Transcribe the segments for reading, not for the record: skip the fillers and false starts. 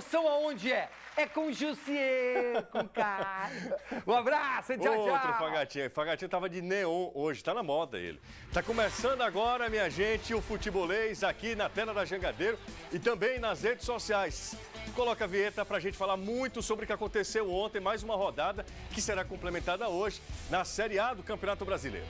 São aonde é? É com Jussier, com Caio. Um abraço, tchau, tchau. Outro Fagatinho. Fagatinho tava de neon hoje, tá na moda ele. Tá começando agora, minha gente, o Futebolês aqui na tela da Jangadeiro e também nas redes sociais. Coloca a vinheta pra gente falar muito sobre o que aconteceu ontem, mais uma rodada que será complementada hoje na Série A do Campeonato Brasileiro.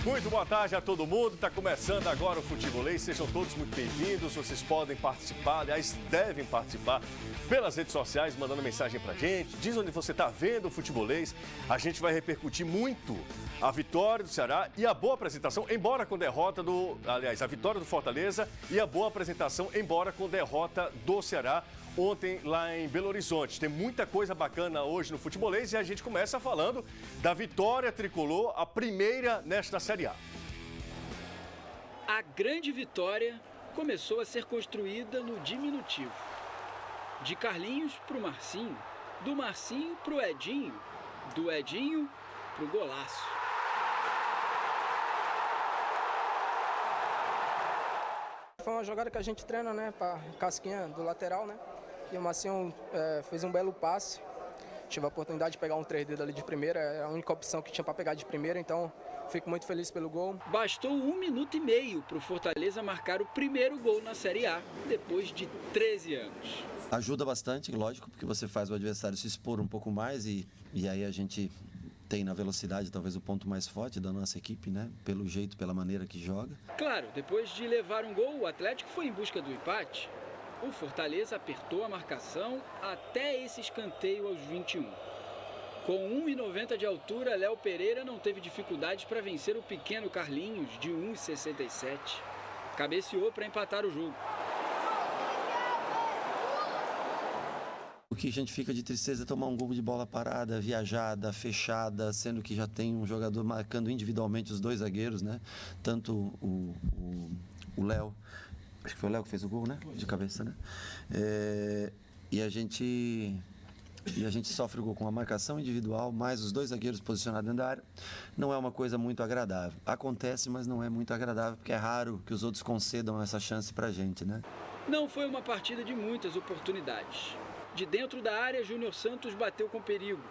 Muito boa tarde a todo mundo, está começando agora o Futebolês, sejam todos muito bem-vindos, vocês podem participar, aliás, devem participar pelas redes sociais, mandando mensagem pra gente, diz onde você está vendo o Futebolês, a gente vai repercutir muito a vitória do Ceará e a boa apresentação, embora com derrota a vitória do Fortaleza e a boa apresentação, embora com derrota do Ceará, ontem lá em Belo Horizonte. Tem muita coisa bacana hoje no Futebolês e a gente começa falando da vitória tricolor, a primeira nesta Série A. A grande vitória começou a ser construída no diminutivo. De Carlinhos para o Marcinho, do Marcinho para o Edinho, do Edinho para o golaço. Foi uma jogada que a gente treina, né, para casquinha do lateral, né? E o Marcinho fez um belo passe. Tive a oportunidade de pegar um 3D ali de primeira, era a única opção que tinha para pegar de primeira, então fico muito feliz pelo gol. Bastou 1 minuto e meio para o Fortaleza marcar o primeiro gol na Série A, depois de 13 anos. Ajuda bastante, lógico, porque você faz o adversário se expor um pouco mais e aí a gente tem na velocidade talvez o ponto mais forte da nossa equipe, né? Pelo jeito, pela maneira que joga. Claro, depois de levar um gol, o Atlético foi em busca do empate. O Fortaleza apertou a marcação até esse escanteio aos 21. Com 1,90 de altura, Léo Pereira não teve dificuldades para vencer o pequeno Carlinhos, de 1,67. Cabeceou para empatar o jogo. O que a gente fica de tristeza é tomar um gol de bola parada, viajada, fechada, sendo que já tem um jogador marcando individualmente os dois zagueiros, né? Tanto o Léo, acho que foi o Léo que fez o gol, né? De cabeça, né? E a gente sofre o gol com a marcação individual, mais os dois zagueiros posicionados dentro da área. Não é uma coisa muito agradável. Acontece, mas não é muito agradável, porque é raro que os outros concedam essa chance pra gente, né? Não foi uma partida de muitas oportunidades. De dentro da área, Júnior Santos bateu com perigo.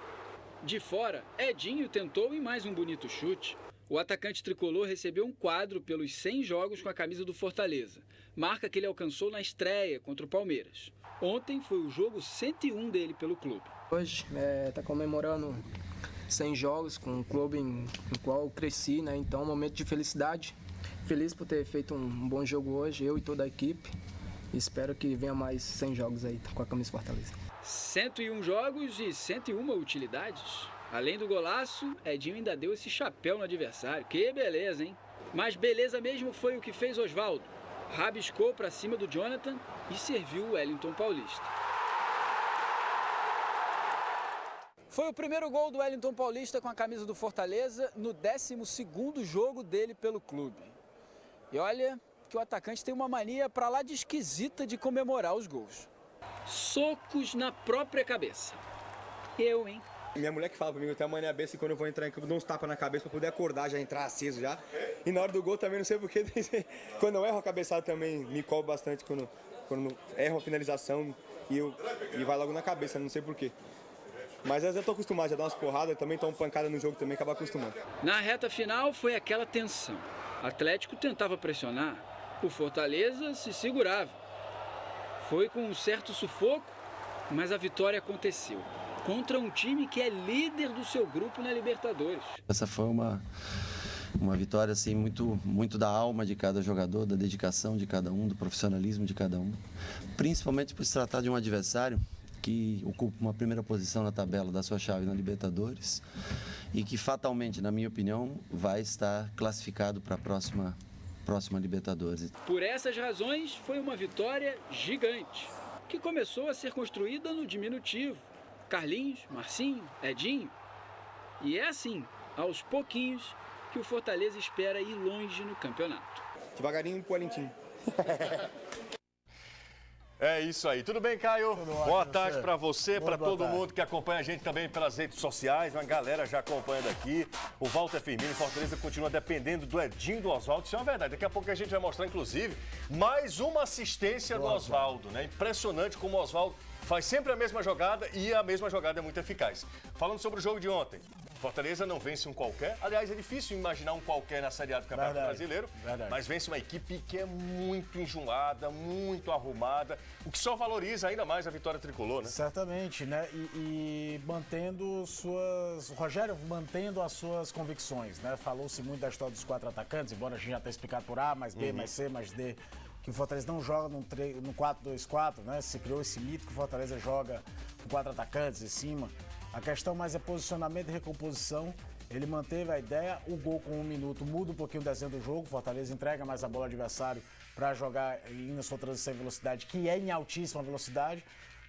De fora, Edinho tentou em mais um bonito chute. O atacante tricolor recebeu um quadro pelos 100 jogos com a camisa do Fortaleza, marca que ele alcançou na estreia contra o Palmeiras. Ontem foi o jogo 101 dele pelo clube. Hoje está comemorando 100 jogos com um clube em qual eu cresci, né? Então é um momento de felicidade. Feliz por ter feito um bom jogo hoje, eu e toda a equipe. Espero que venha mais 100 jogos aí com a camisa Fortaleza. 101 jogos e 101 utilidades. Além do golaço, Edinho ainda deu esse chapéu no adversário. Que beleza, hein? Mas beleza mesmo foi o que fez Osvaldo. Rabiscou para cima do Jonathan e serviu o Wellington Paulista. Foi o primeiro gol do Wellington Paulista com a camisa do Fortaleza no 12º jogo dele pelo clube. E olha que o atacante tem uma mania pra lá de esquisita de comemorar os gols. Socos na própria cabeça. Eu, hein? Minha mulher que fala comigo, eu tenho uma mania besta e quando eu vou entrar em campo, eu dou uns tapas na cabeça pra poder acordar, já entrar aceso já. E na hora do gol também, não sei porquê, quando eu erro a cabeçada também, me cobro bastante quando erro a finalização e vai logo na cabeça, não sei porquê. Mas às vezes eu tô acostumado, já dá umas porradas, também tomo pancada no jogo também, acaba acostumando. Na reta final foi aquela tensão. O Atlético tentava pressionar, o Fortaleza se segurava. Foi com um certo sufoco, mas a vitória aconteceu. Contra um time que é líder do seu grupo na Libertadores. Essa foi uma vitória assim, muito da alma de cada jogador, da dedicação de cada um, do profissionalismo de cada um. Principalmente por se tratar de um adversário que ocupa uma primeira posição na tabela da sua chave na Libertadores e que fatalmente, na minha opinião, vai estar classificado para a próxima Libertadores. Por essas razões, foi uma vitória gigante, que começou a ser construída no diminutivo. Carlinhos, Marcinho, Edinho. E é assim, aos pouquinhos, que o Fortaleza espera ir longe no campeonato. Devagarinho pro Wellington. É isso aí. Tudo bem, Caio? Boa tarde para você, para todo mundo que acompanha a gente também pelas redes sociais. Uma galera já acompanhando aqui. O Walter Firmino, Fortaleza continua dependendo do Edinho do Oswaldo. Isso é uma verdade. Daqui a pouco a gente vai mostrar, inclusive, mais uma assistência do Oswaldo, né? Impressionante como o Oswaldo faz sempre a mesma jogada e a mesma jogada é muito eficaz. Falando sobre o jogo de ontem. Fortaleza não vence um qualquer. Aliás, é difícil imaginar um qualquer na Série A do Campeonato Brasileiro. Mas vence uma equipe que é muito enjoada, muito arrumada, o que só valoriza ainda mais a vitória tricolor, né? Certamente, né? E mantendo suas... O Rogério mantendo as suas convicções, né? Falou-se muito da história dos 4 atacantes, embora a gente já tenha explicado por A, mais B, mais C, mais D, que o Fortaleza não joga no 4-2-4, né? Se criou esse mito que o Fortaleza joga com 4 atacantes em cima. A questão mais é posicionamento e recomposição. Ele manteve a ideia, o gol com 1 minuto muda um pouquinho o desenho do jogo. Fortaleza entrega mais a bola ao adversário para jogar na sua transição em velocidade, que é em altíssima velocidade.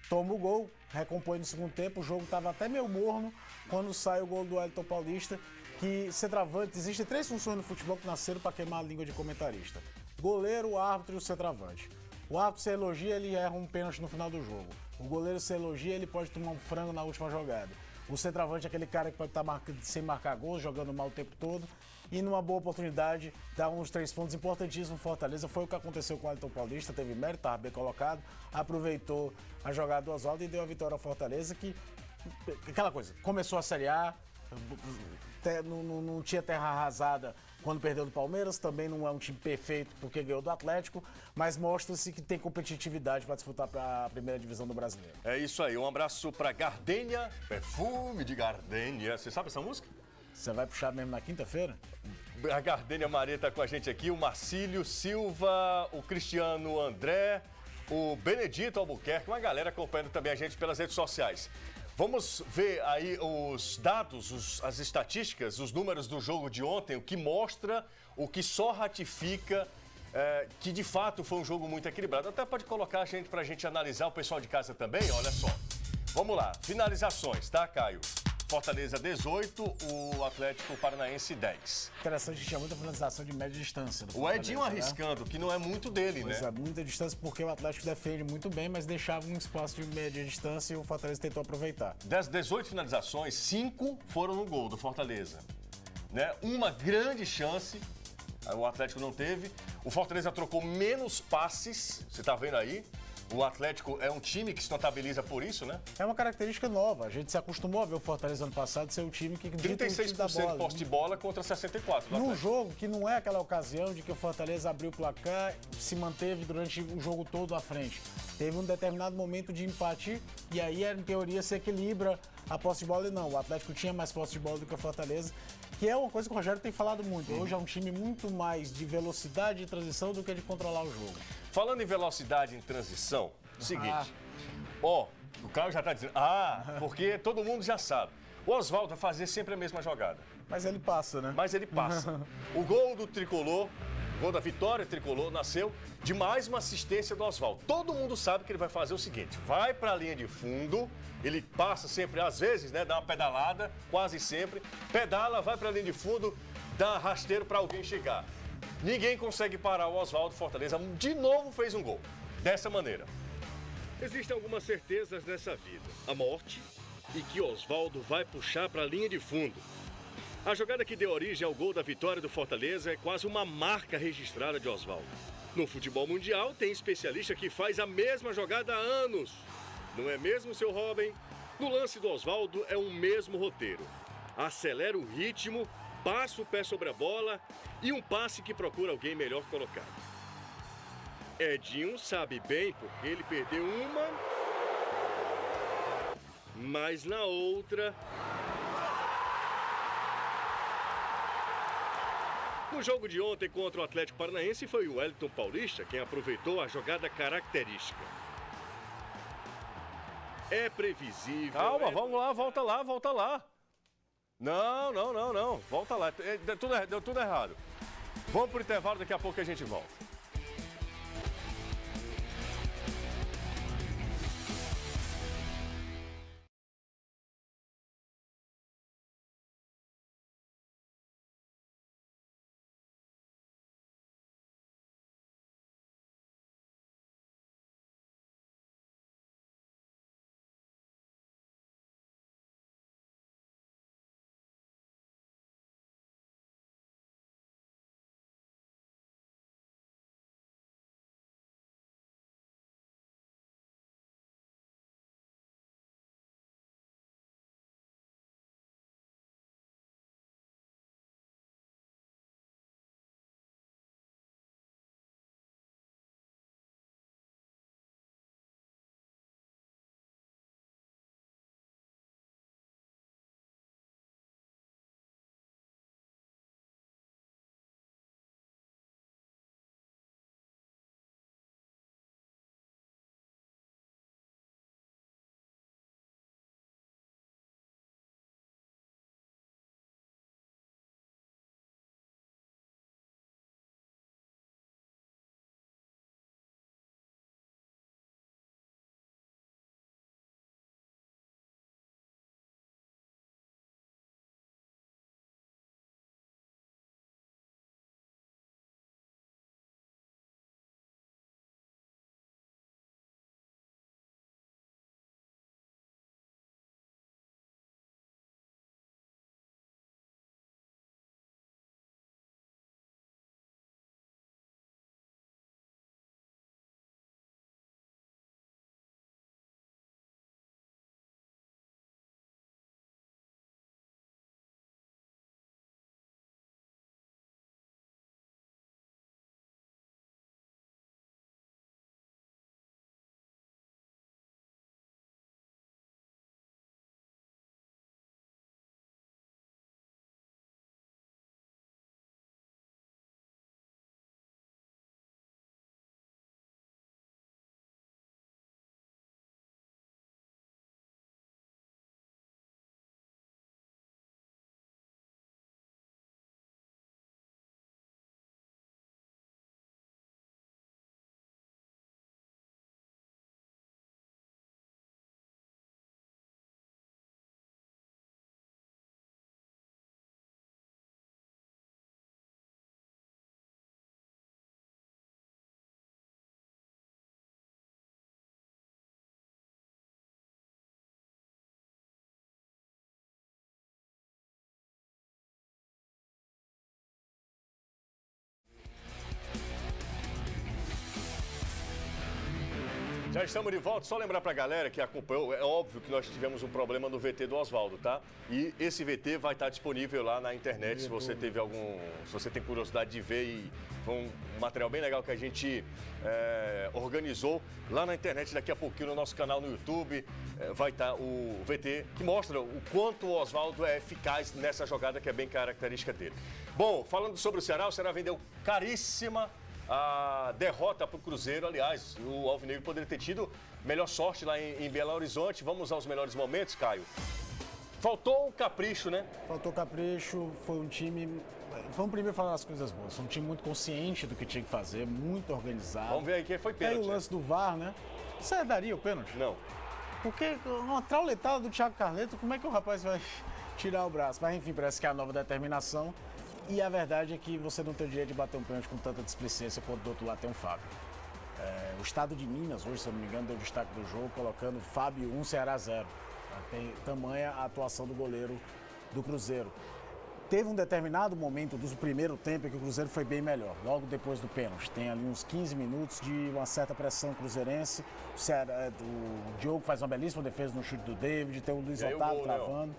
Toma o gol, recompõe no segundo tempo. O jogo estava até meio morno quando sai o gol do Wellington Paulista. Que centroavante, existem 3 funções no futebol que nasceram para queimar a língua de comentarista: goleiro, o árbitro e o centroavante. O árbitro se elogia, ele erra um pênalti no final do jogo. O goleiro se elogia, ele pode tomar um frango na última jogada. O centroavante é aquele cara que pode estar sem marcar gols, jogando mal o tempo todo. E numa boa oportunidade, dá uns 3 pontos importantíssimos Fortaleza. Foi o que aconteceu com o Wellington Paulista, teve mérito, estava bem colocado, aproveitou a jogada do Oswaldo e deu a vitória ao Fortaleza, que, aquela coisa, começou a Série A, não tinha terra arrasada quando perdeu do Palmeiras, também não é um time perfeito porque ganhou do Atlético, mas mostra-se que tem competitividade para disputar a primeira divisão do Brasileiro. É isso aí, um abraço para Gardênia, perfume de Gardênia. Você sabe essa música? Você vai puxar mesmo na quinta-feira? A Gardênia Maria está com a gente aqui, o Marcílio Silva, o Cristiano André, o Benedito Albuquerque, uma galera acompanhando também a gente pelas redes sociais. Vamos ver aí os dados, as estatísticas, os números do jogo de ontem, o que mostra, o que só ratifica que de fato foi um jogo muito equilibrado. Até pode colocar a gente pra gente analisar, o pessoal de casa também, olha só. Vamos lá, finalizações, tá, Caio? Fortaleza 18, o Atlético Paranaense 10. Interessante que tinha muita finalização de média distância. O Edinho arriscando, né? Que não é muito dele, pois né? É, muita distância porque o Atlético defende muito bem, mas deixava um espaço de média distância e o Fortaleza tentou aproveitar. Das 18 finalizações, 5 foram no gol do Fortaleza. Né? Uma grande chance, o Atlético não teve. O Fortaleza trocou menos passes, você tá vendo aí? O Atlético é um time que se notabiliza por isso, né? É uma característica nova. A gente se acostumou a ver o Fortaleza ano passado ser o time que... 36% de posse de bola contra 64% do Num jogo que não é aquela ocasião de que o Fortaleza abriu o placar e se manteve durante o jogo todo à frente. Teve um determinado momento de empate e aí, em teoria, se equilibra a posse de bola e não. O Atlético tinha mais posse de bola do que o Fortaleza, que é uma coisa que o Rogério tem falado muito. Hoje é um time muito mais de velocidade e transição do que de controlar o jogo. Falando em velocidade em transição, seguinte, o Caio já está dizendo, porque todo mundo já sabe. O Oswaldo vai fazer sempre a mesma jogada. Mas ele passa, né? Mas ele passa. O gol do Tricolor, o gol da vitória Tricolor, nasceu de mais uma assistência do Oswaldo. Todo mundo sabe que ele vai fazer o seguinte, vai para a linha de fundo, ele passa sempre, às vezes, né, dá uma pedalada, quase sempre, pedala, vai para a linha de fundo, dá rasteiro para alguém chegar. Ninguém consegue parar o Oswaldo. Fortaleza de novo fez um gol. Dessa maneira. Existem algumas certezas nessa vida. A morte e que Oswaldo vai puxar para a linha de fundo. A jogada que deu origem ao gol da vitória do Fortaleza é quase uma marca registrada de Oswaldo. No futebol mundial tem especialista que faz a mesma jogada há anos. Não é mesmo, seu Robin? No lance do Oswaldo é o mesmo roteiro. Acelera o ritmo, passa o pé sobre a bola e um passe que procura alguém melhor colocado. Edinho sabe bem porque ele perdeu uma, mas na outra... No jogo de ontem contra o Atlético Paranaense foi o Wellington Paulista quem aproveitou a jogada característica. É previsível... Calma, vamos lá, volta lá, volta lá. Não. Volta lá. Deu tudo errado. Vamos pro intervalo, daqui a pouco a gente volta. Já estamos de volta. Só lembrar pra galera que acompanhou, é óbvio que nós tivemos um problema no VT do Oswaldo, tá? E esse VT vai estar disponível lá na internet, se você tem curiosidade de ver. E foi um material bem legal que a gente organizou lá na internet. Daqui a pouquinho no nosso canal no YouTube vai estar o VT que mostra o quanto o Oswaldo é eficaz nessa jogada que é bem característica dele. Bom, falando sobre o Ceará vendeu caríssima a derrota para o Cruzeiro. Aliás, o Alvinegro poderia ter tido melhor sorte lá em Belo Horizonte. Vamos aos melhores momentos, Caio. Faltou um capricho, né? Faltou capricho, foi um time... Vamos primeiro falar das coisas boas. Foi um time muito consciente do que tinha que fazer, muito organizado. Vamos ver aí quem foi pênalti. Aí o lance do VAR, né? Você daria o pênalti? Não. Porque uma trauletada do Thiago Carleto, como é que o rapaz vai tirar o braço? Mas enfim, parece que é a nova determinação. E a verdade é que você não tem o direito de bater um pênalti com tanta displicência quanto do outro lado tem um Fábio. O estado de Minas, hoje, se eu não me engano, deu destaque do jogo, colocando Fábio 1, Ceará 0. Tem tamanha a atuação do goleiro do Cruzeiro. Teve um determinado momento do primeiro tempo em que o Cruzeiro foi bem melhor, logo depois do pênalti. Tem ali uns 15 minutos de uma certa pressão cruzeirense. O Diogo faz uma belíssima defesa no chute do David, tem o Luiz Otávio travando.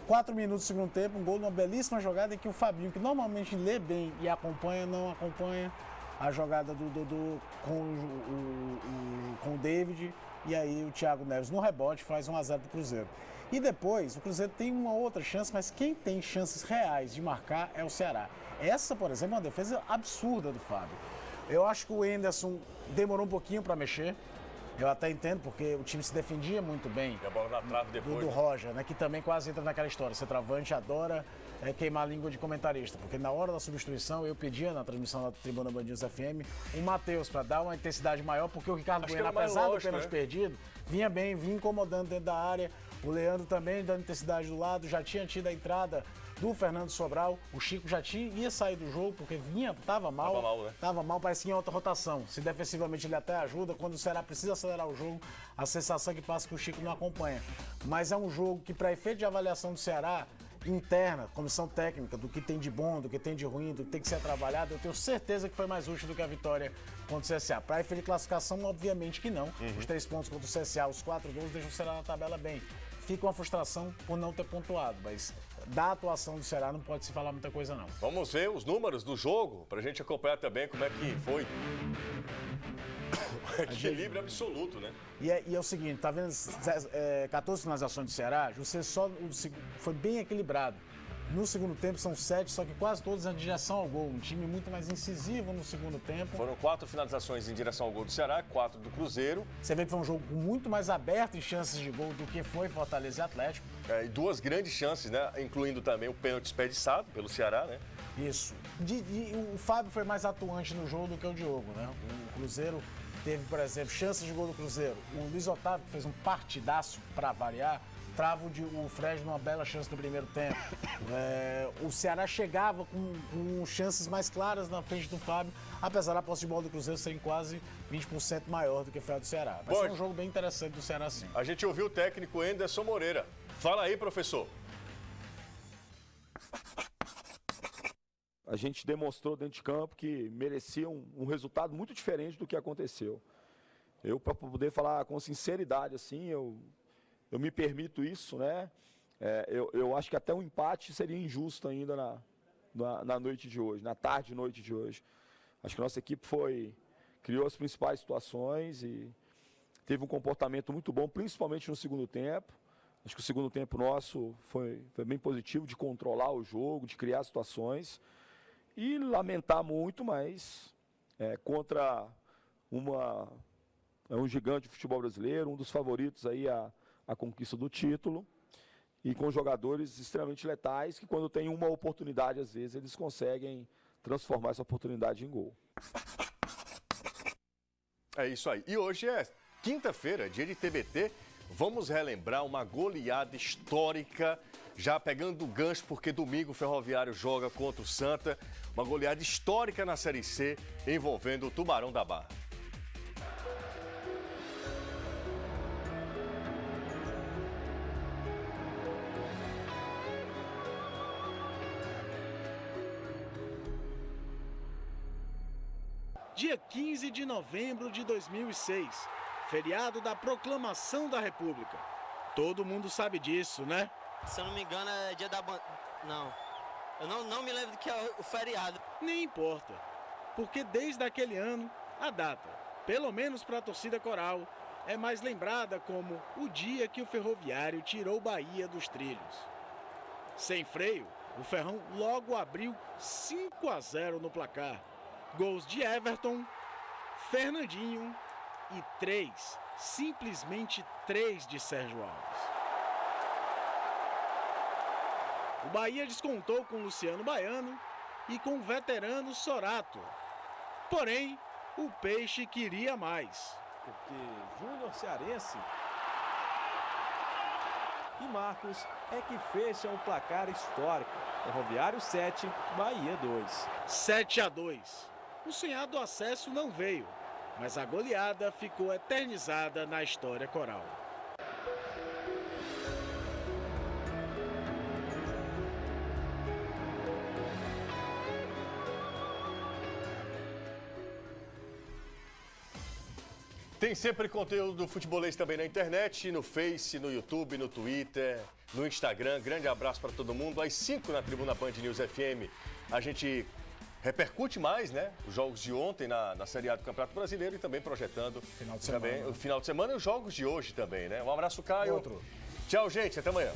4 minutos do segundo tempo, um gol numa belíssima jogada em que o Fabinho, que normalmente lê bem e acompanha, não acompanha a jogada com o David. E aí o Thiago Neves no rebote faz 1-0 para o Cruzeiro. E depois, o Cruzeiro tem uma outra chance, mas quem tem chances reais de marcar é o Ceará. Essa, por exemplo, é uma defesa absurda do Fábio. Eu acho que o Henderson demorou um pouquinho para mexer. Eu até entendo, porque o time se defendia muito bem. E a bola na trave depois. Do Roger, né? Que também quase entra naquela história. Centroavante adora queimar a língua de comentarista. Porque na hora da substituição, eu pedia na transmissão da Tribuna Band News FM o Matheus para dar uma intensidade maior, porque o Ricardo Bueno, apesar do pênalti perdido, vinha bem, vinha incomodando dentro da área. O Leandro também dando intensidade do lado, já tinha tido a entrada do Fernando Sobral. O Chico já ia sair do jogo porque estava mal. Tava mal, parecia em alta rotação. Se defensivamente ele até ajuda, quando o Ceará precisa acelerar o jogo, a sensação que passa é que o Chico não acompanha. Mas é um jogo que, para efeito de avaliação do Ceará, interna, comissão técnica, do que tem de bom, do que tem de ruim, do que tem que ser trabalhado, eu tenho certeza que foi mais útil do que a vitória contra o CSA. Para efeito de classificação, obviamente que não. Os 3 pontos contra o CSA, os 4 gols deixam o Ceará na tabela bem. Fica uma frustração por não ter pontuado, mas da atuação do Ceará não pode se falar muita coisa, não. Vamos ver os números do jogo, pra gente acompanhar também como é que foi. Equilíbrio absoluto, né? E é o seguinte, tá vendo 14 finalizações do Ceará? Você foi bem equilibrado. No segundo tempo são 7, só que quase todas em direção ao gol. Um time muito mais incisivo no segundo tempo. Foram 4 finalizações em direção ao gol do Ceará, 4 do Cruzeiro. Você vê que foi um jogo muito mais aberto em chances de gol do que foi Fortaleza e Atlético. E 2 grandes chances, né? Incluindo também o pênalti desperdiçado pelo Ceará, né? Isso. O Fábio foi mais atuante no jogo do que o Diogo, né? O Cruzeiro teve, por exemplo, chances de gol do Cruzeiro. O Luiz Otávio, que fez um partidaço para variar, trava o Fred numa bela chance no primeiro tempo. O Ceará chegava com chances mais claras na frente do Fábio, apesar da posse de bola do Cruzeiro ser quase 20% maior do que foi a do Ceará. Mas foi um jogo bem interessante do Ceará, sim. A gente ouviu o técnico Anderson Moreira. Fala aí, professor. A gente demonstrou dentro de campo que merecia um resultado muito diferente do que aconteceu. Eu, para poder falar com sinceridade, assim, eu me permito isso, né? Eu acho que até um empate seria injusto ainda na noite de hoje, na tarde e noite de hoje. Acho que a nossa equipe criou as principais situações e teve um comportamento muito bom, principalmente no segundo tempo. Acho que o segundo tempo nosso foi bem positivo, de controlar o jogo, de criar situações. E lamentar muito, mas contra um gigante do futebol brasileiro, um dos favoritos aí a conquista do título, e com jogadores extremamente letais, que quando tem uma oportunidade, às vezes, eles conseguem transformar essa oportunidade em gol. É isso aí. E hoje é quinta-feira, dia de TBT. Vamos relembrar uma goleada histórica, já pegando o gancho, porque domingo o Ferroviário joga contra o Santa. Uma goleada histórica na Série C, envolvendo o Tubarão da Barra. Dia 15 de novembro de 2006. feriado da Proclamação da República. Todo mundo sabe disso, né? Se eu não me engano, é dia da Não, eu não me lembro do que é o feriado. Nem importa, porque desde aquele ano, a data, pelo menos para a torcida coral, é mais lembrada como o dia que o Ferroviário tirou Bahia dos trilhos. Sem freio, o Ferrão logo abriu 5-0 no placar. Gols de Everton, Fernandinho e 3, simplesmente 3 de Sérgio Alves. O Bahia descontou com Luciano Baiano e com o veterano Sorato. Porém, o Peixe queria mais. Porque Júnior Cearense e Marcos é que fecham o placar histórico. Ferroviário 7, Bahia 2. 7-2. O sonhado acesso não veio, mas a goleada ficou eternizada na história coral. Tem sempre conteúdo do Futebolês também na internet, no Face, no YouTube, no Twitter, no Instagram. Grande abraço para todo mundo. Às 5 na Tribuna Band News FM, a gente repercute mais, né? Os jogos de ontem na Série A do Campeonato Brasileiro e também projetando Final de semana. também, o final de semana e os jogos de hoje também, né? Um abraço, Caio. Outro. Tchau, gente. Até amanhã.